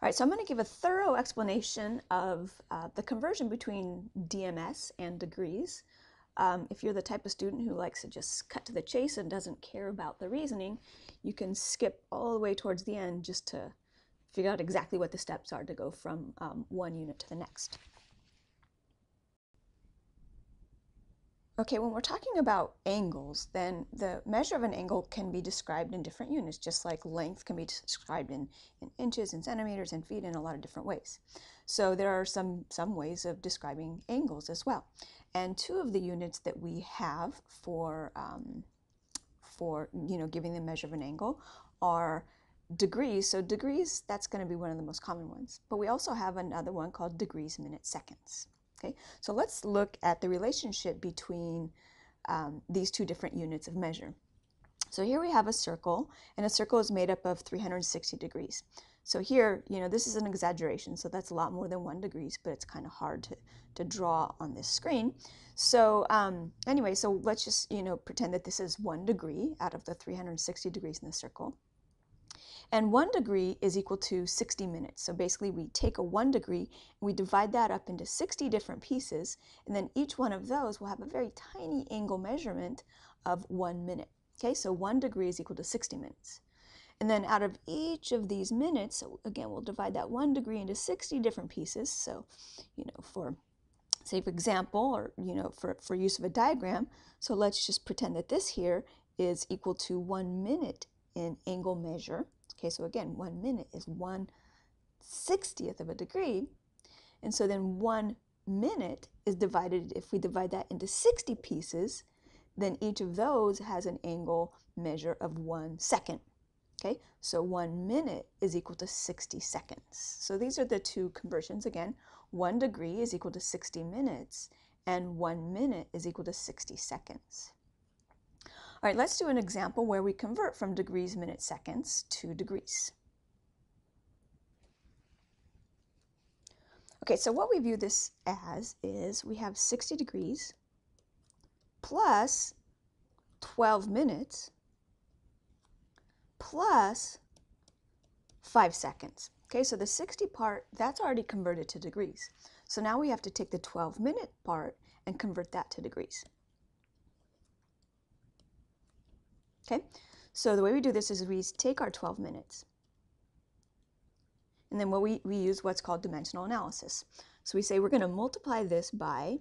All right, so I'm going to give a thorough explanation of the conversion between DMS and degrees. If you're the type of student who likes to just cut to the chase and doesn't care about the reasoning, you can skip all the way towards the end just to figure out exactly what the steps are to go from one unit to the next. Okay, when we're talking about angles, then the measure of an angle can be described in different units, just like length can be described in inches and centimeters and feet in a lot of different ways. So there are some ways of describing angles as well. And two of the units that we have for giving the measure of an angle are degrees. So degrees, that's going to be one of the most common ones. But we also have another one called degrees, minutes, seconds. Okay, so let's look at the relationship between these two different units of measure. So here we have a circle, and a circle is made up of 360 degrees. So here, this is an exaggeration, so that's a lot more than 1 degree, but it's kind of hard to draw on this screen. So anyway, so let's just, pretend that this is 1 degree out of the 360 degrees in the circle. And 1 degree is equal to 60 minutes. So basically we take a 1 degree and we divide that up into 60 different pieces, and then each one of those will have a very tiny angle measurement of 1 minute. Okay, so 1 degree is equal to 60 minutes. And then out of each of these minutes, so again, we'll divide that 1 degree into 60 different pieces. So, for example, or, for use of a diagram, so let's just pretend that this here is equal to 1 minute in angle measure. Okay, so again, 1 minute is 1/60th of a degree. And so then 1 minute is divided, if we divide that into 60 pieces, then each of those has an angle measure of 1 second. Okay, so 1 minute is equal to 60 seconds. So these are the two conversions again. 1 degree is equal to 60 minutes, and 1 minute is equal to 60 seconds. All right, let's do an example where we convert from degrees, minutes, seconds to degrees. Okay, so what we view this as is we have 60 degrees plus 12 minutes plus 5 seconds. Okay, so the 60 part, that's already converted to degrees. So now we have to take the 12-minute part and convert that to degrees. Okay, so the way we do this is we take our 12 minutes, and then we use what's called dimensional analysis. So we say we're going to multiply this by,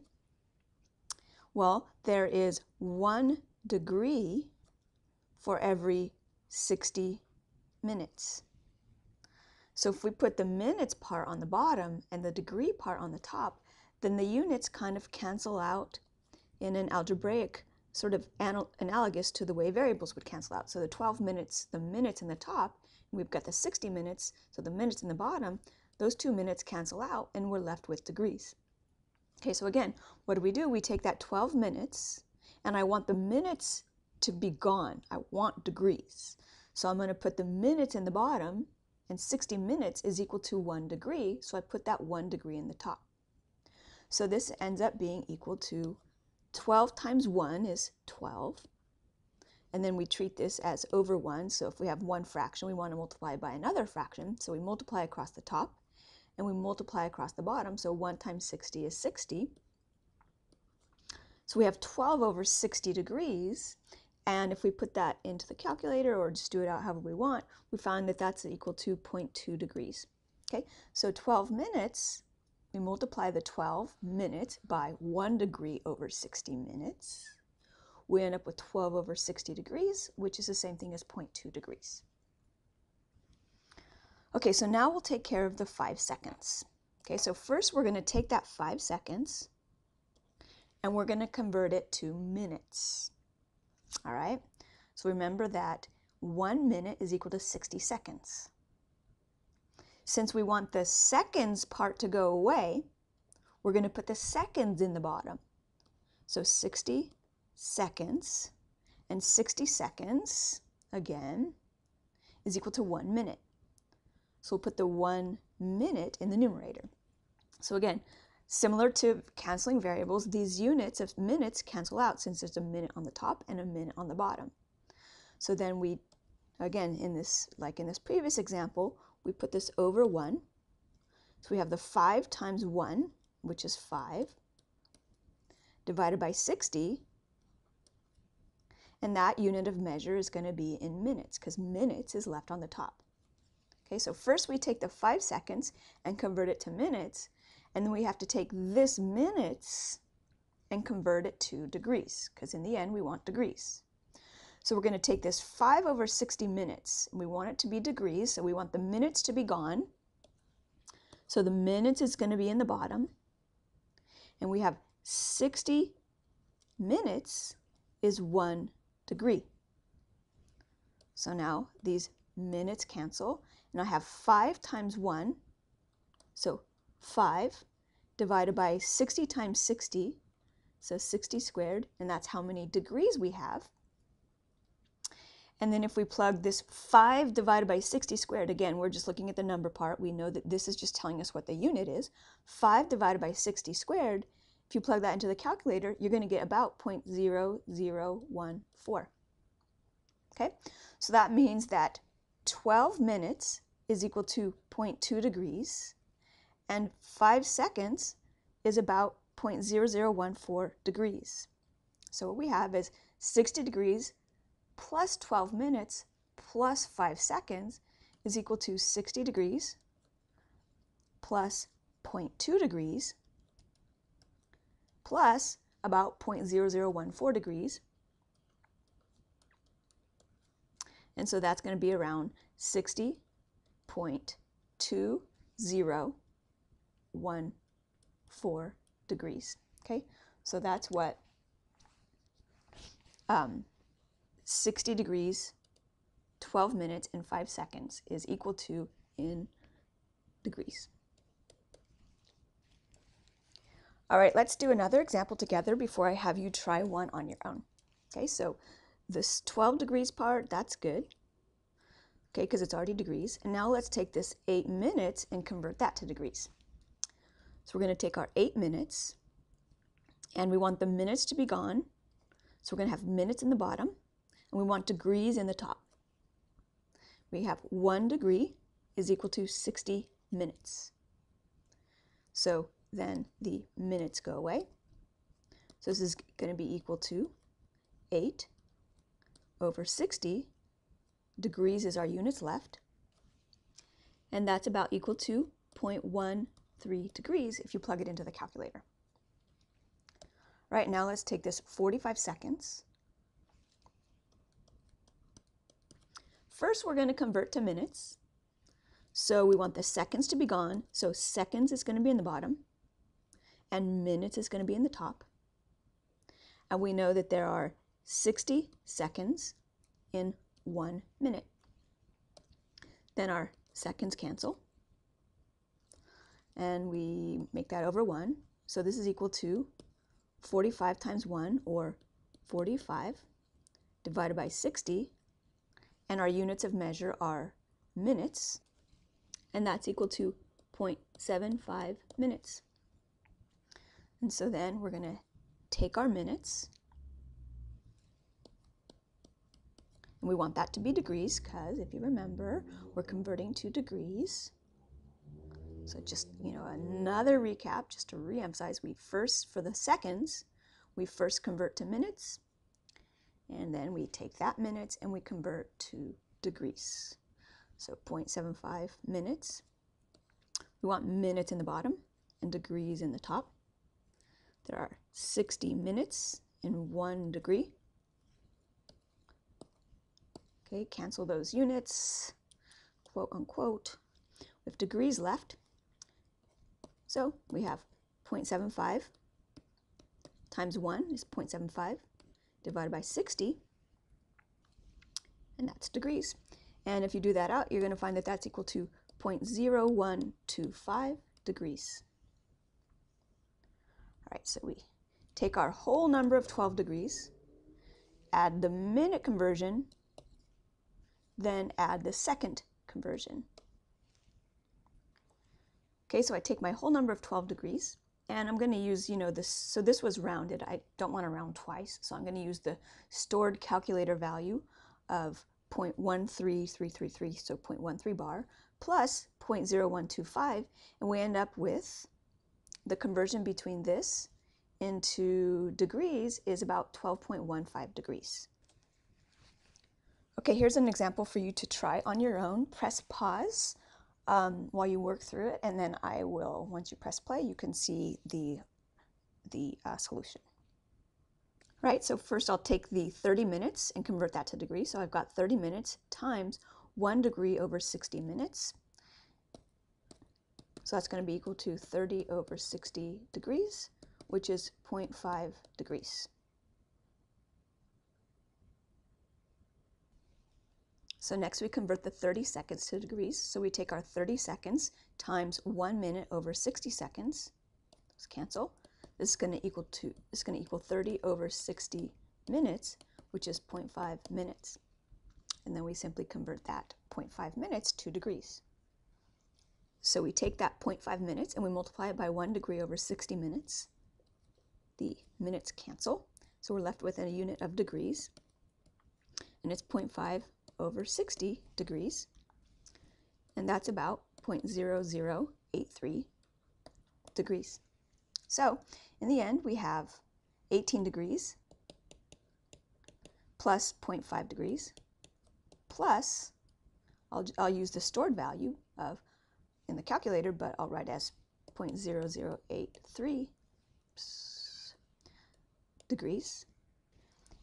well, there is 1 degree for every 60 minutes. So if we put the minutes part on the bottom and the degree part on the top, then the units kind of cancel out in an algebraic sort of analogous to the way variables would cancel out. So the 12 minutes, the minutes in the top, and we've got the 60 minutes, so the minutes in the bottom, those 2 minutes cancel out and we're left with degrees. Okay, so again, what do? We take that 12 minutes, and I want the minutes to be gone. I want degrees. So I'm going to put the minutes in the bottom, and 60 minutes is equal to 1 degree, so I put that 1 degree in the top. So this ends up being equal to 12 times 1 is 12, and then we treat this as over 1, so if we have one fraction, we want to multiply by another fraction, so we multiply across the top, and we multiply across the bottom, so 1 times 60 is 60. So we have 12 over 60 degrees, and if we put that into the calculator or just do it out however we want, we find that that's equal to 0.2 degrees. Okay, so 12 minutes, we multiply the 12 minutes by 1 degree over 60 minutes. We end up with 12 over 60 degrees, which is the same thing as 0.2 degrees. Okay, so now we'll take care of the 5 seconds. Okay, so first we're going to take that 5 seconds and we're going to convert it to minutes. All right, so remember that 1 minute is equal to 60 seconds. Since we want the seconds part to go away, we're going to put the seconds in the bottom. So 60 seconds, and 60 seconds, again, is equal to 1 minute. So we'll put the 1 minute in the numerator. So again, similar to canceling variables, these units of minutes cancel out since there's a minute on the top and a minute on the bottom. So then we, again, like in this previous example, we put this over 1, So we have the 5 times 1, which is 5, divided by 60, and that unit of measure is going to be in minutes, because minutes is left on the top. Okay, so first we take the 5 seconds and convert it to minutes, and then we have to take this minutes and convert it to degrees, because in the end we want degrees. So we're going to take this 5 over 60 minutes, and we want it to be degrees, so we want the minutes to be gone. So the minutes is going to be in the bottom, and we have 60 minutes is 1 degree. So now these minutes cancel, and I have 5 times 1, so 5 divided by 60 times 60, so 60 squared, and that's how many degrees we have. And then if we plug this 5 divided by 60 squared, again, we're just looking at the number part. We know that this is just telling us what the unit is. 5 divided by 60 squared, if you plug that into the calculator, you're going to get about 0.0014. Okay, so that means that 12 minutes is equal to 0.2 degrees, and 5 seconds is about 0.0014 degrees. So what we have is 60 degrees plus 12 minutes plus 5 seconds is equal to 60 degrees plus 0.2 degrees plus about 0.0014 degrees. And so that's going to be around 60.2014 degrees. Okay, so that's what 60 degrees, 12 minutes, and 5 seconds is equal to in degrees. All right, let's do another example together before I have you try one on your own. Okay, so this 12 degrees part, that's good, okay, because it's already degrees. And now let's take this 8 minutes and convert that to degrees. So we're going to take our 8 minutes, and we want the minutes to be gone. So we're going to have minutes in the bottom, and we want degrees in the top. We have 1 degree is equal to 60 minutes. So then the minutes go away. So this is going to be equal to 8 over 60. Degrees is our units left. And that's about equal to 0.13 degrees if you plug it into the calculator. Right, now let's take this 45 seconds. First, we're going to convert to minutes. So we want the seconds to be gone. So seconds is going to be in the bottom, and minutes is going to be in the top. And we know that there are 60 seconds in 1 minute. Then our seconds cancel, and we make that over 1. So this is equal to 45 times 1, or 45, divided by 60, and our units of measure are minutes, and that's equal to 0.75 minutes. And so then we're going to take our minutes, and we want that to be degrees, because if you remember, we're converting to degrees. So just, another recap, just to re-emphasize, for the seconds, we first convert to minutes, and then we take that minutes and we convert to degrees. So 0.75 minutes. We want minutes in the bottom and degrees in the top. There are 60 minutes in 1 degree. Okay, cancel those units, quote unquote. We have degrees left. So we have 0.75 times 1 is 0.75 divided by 60, and that's degrees. And if you do that out, you're going to find that that's equal to 0.0125 degrees. All right, so we take our whole number of 12 degrees, add the minute conversion, then add the second conversion. Okay, so I take my whole number of 12 degrees, and I'm going to use, this, so this was rounded. I don't want to round twice, so I'm going to use the stored calculator value of 0.13333, so 0.13 bar, plus 0.0125, and we end up with the conversion between this into degrees is about 12.15 degrees. Okay, here's an example for you to try on your own. Press pause while you work through it, and then I will, once you press play, you can see the solution. Right, so first I'll take the 30 minutes and convert that to degrees. So I've got 30 minutes times 1 degree over 60 minutes. So that's going to be equal to 30 over 60 degrees, which is 0.5 degrees. So next we convert the 30 seconds to degrees. So we take our 30 seconds times 1 minute over 60 seconds. Let's cancel. This is going to equal 30 over 60 minutes, which is 0.5 minutes. And then we simply convert that 0.5 minutes to degrees. So we take that 0.5 minutes and we multiply it by 1 degree over 60 minutes. The minutes cancel, so we're left with a unit of degrees, and it's 0.5 over 60 degrees, and that's about 0.0083 degrees. So in the end, we have 18 degrees plus 0.5 degrees plus, I'll use the stored value of in the calculator, but I'll write as 0.0083 degrees,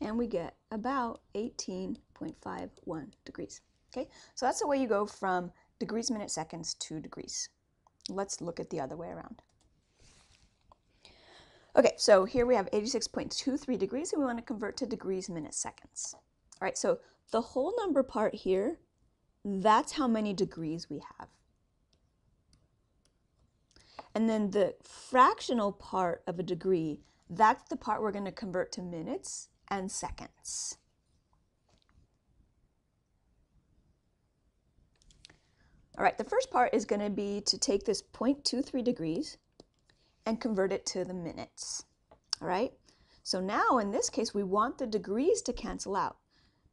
and we get about 18.51 degrees. Okay, so that's the way you go from degrees, minutes, seconds to degrees. Let's look at the other way around. Okay, so here we have 86.23 degrees, and we want to convert to degrees, minutes, seconds. All right, so the whole number part here, that's how many degrees we have. And then the fractional part of a degree, that's the part we're going to convert to minutes and seconds. All right, the first part is going to be to take this 0.23 degrees and convert it to the minutes. All right, so now in this case, we want the degrees to cancel out.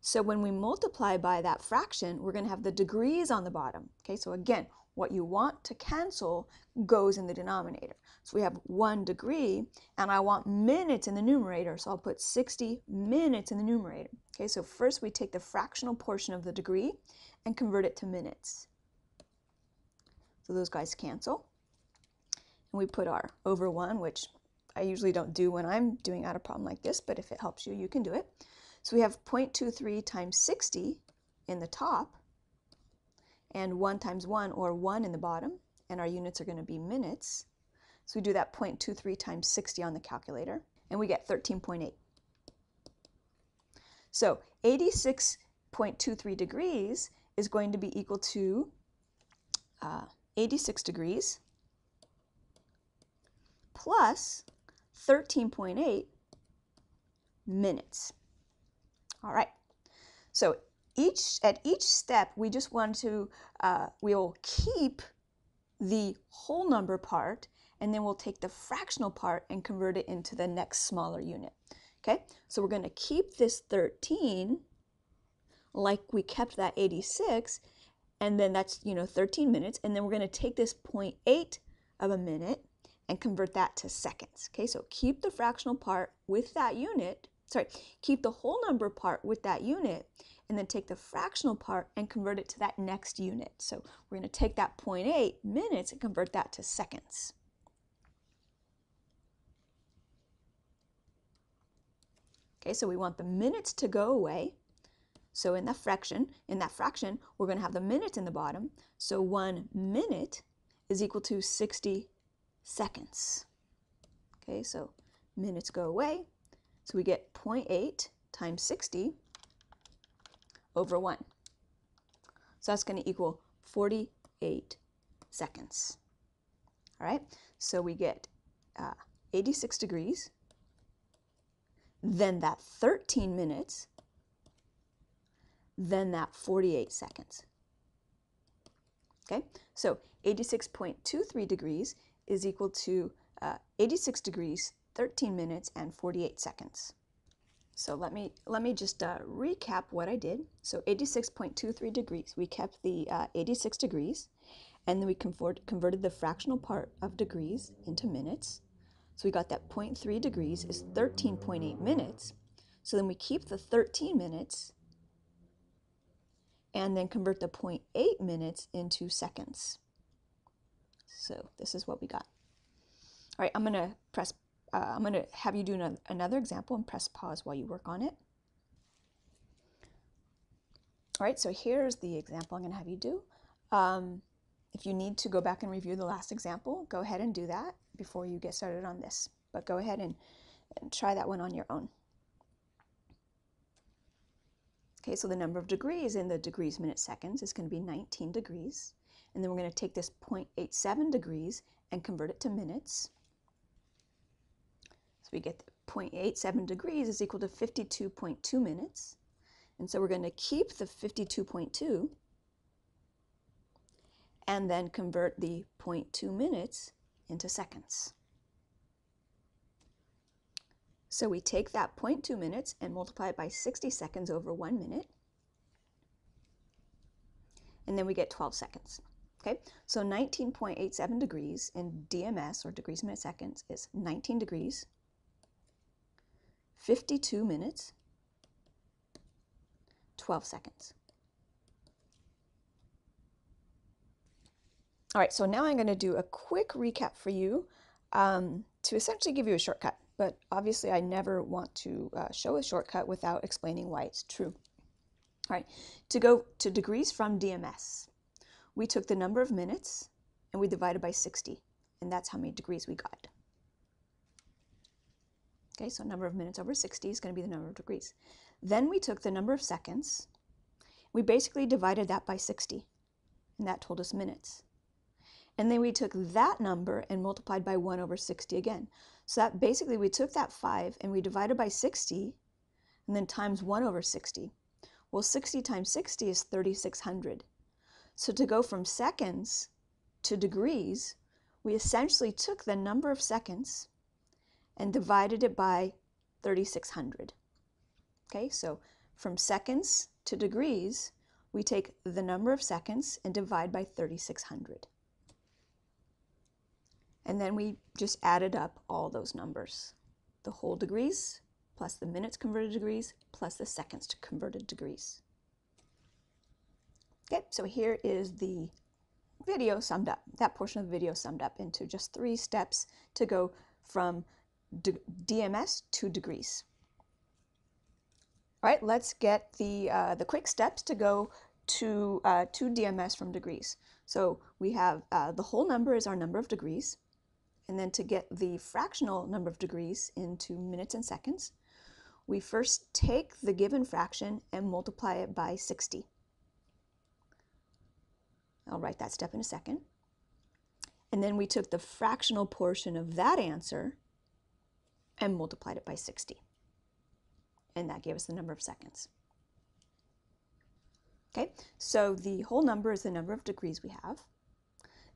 So when we multiply by that fraction, we're going to have the degrees on the bottom. Okay, so again, what you want to cancel goes in the denominator. So we have 1 degree, and I want minutes in the numerator, so I'll put 60 minutes in the numerator. Okay, so first we take the fractional portion of the degree and convert it to minutes. So those guys cancel. And we put our over 1, which I usually don't do when I'm doing out a problem like this, but if it helps you, you can do it. So we have 0.23 times 60 in the top, and 1 times 1, or 1 in the bottom, and our units are going to be minutes. So we do that 0.23 times 60 on the calculator, and we get 13.8. So 86.23 degrees is going to be equal to 86 degrees plus 13.8 minutes. All right, so at each step, we just want to, we'll keep the whole number part, and then we'll take the fractional part and convert it into the next smaller unit. Okay, so we're going to keep this 13 like we kept that 86, and then that's, 13 minutes, and then we're going to take this 0.8 of a minute and convert that to seconds. Okay, so keep the fractional part with that unit, keep the whole number part with that unit, and then take the fractional part and convert it to that next unit. So we're going to take that 0.8 minutes and convert that to seconds. Okay, so we want the minutes to go away. So in that fraction, we're going to have the minutes in the bottom. So 1 minute is equal to 60 seconds. Okay, so minutes go away. So we get 0.8 times 60 over 1. So that's going to equal 48 seconds. All right, so we get 86 degrees, then that 13 minutes, then that 48 seconds. Okay, so 86.23 degrees is equal to 86 degrees, 13 minutes, and 48 seconds. So let me just recap what I did. So 86.23 degrees, we kept the 86 degrees, and then we converted the fractional part of degrees into minutes. So we got that 0.3 degrees is 13.8 minutes. So then we keep the 13 minutes and then convert the 0.8 minutes into seconds. So this is what we got. All right, I'm gonna have you do another example and press pause while you work on it. All right, so here's the example I'm gonna have you do. If you need to go back and review the last example, go ahead and do that before you get started on this. But go ahead and try that one on your own. Okay, so the number of degrees in the degrees, minutes, seconds is going to be 19 degrees. And then we're going to take this 0.87 degrees and convert it to minutes. So we get 0.87 degrees is equal to 52.2 minutes. And so we're going to keep the 52.2 and then convert the 0.2 minutes into seconds. So we take that 0.2 minutes and multiply it by 60 seconds over 1 minute. And then we get 12 seconds. Okay, so 19.87 degrees in DMS, or degrees, minutes, seconds, is 19 degrees, 52 minutes, 12 seconds. All right, so now I'm going to do a quick recap for you to essentially give you a shortcut. But obviously I never want to show a shortcut without explaining why it's true. All right, to go to degrees from DMS, we took the number of minutes and we divided by 60, and that's how many degrees we got. Okay, so number of minutes over 60 is going to be the number of degrees. Then we took the number of seconds, we basically divided that by 60, and that told us minutes. And then we took that number and multiplied by 1 over 60 again. So that basically we took that 5 and we divided by 60 and then times 1 over 60. Well, 60 times 60 is 3,600. So to go from seconds to degrees, we essentially took the number of seconds and divided it by 3,600. Okay, so from seconds to degrees, we take the number of seconds and divide by 3,600. And then we just added up all those numbers. The whole degrees, plus the minutes converted degrees, plus the seconds to converted degrees. Okay, so here is the video summed up, that portion of the video summed up into just 3 steps to go from DMS to degrees. All right, let's get the quick steps to go to DMS from degrees. So we have the whole number is our number of degrees. And then to get the fractional number of degrees into minutes and seconds, we first take the given fraction and multiply it by 60. I'll write that step in a second. And then we took the fractional portion of that answer and multiplied it by 60. And that gave us the number of seconds. Okay, so the whole number is the number of degrees we have.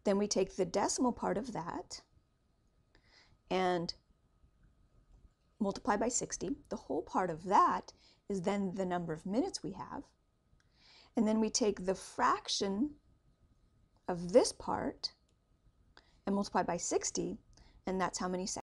Then we take the decimal part of that and multiply by 60. The whole part of that is then the number of minutes we have. And then we take the fraction of this part and multiply by 60, and that's how many seconds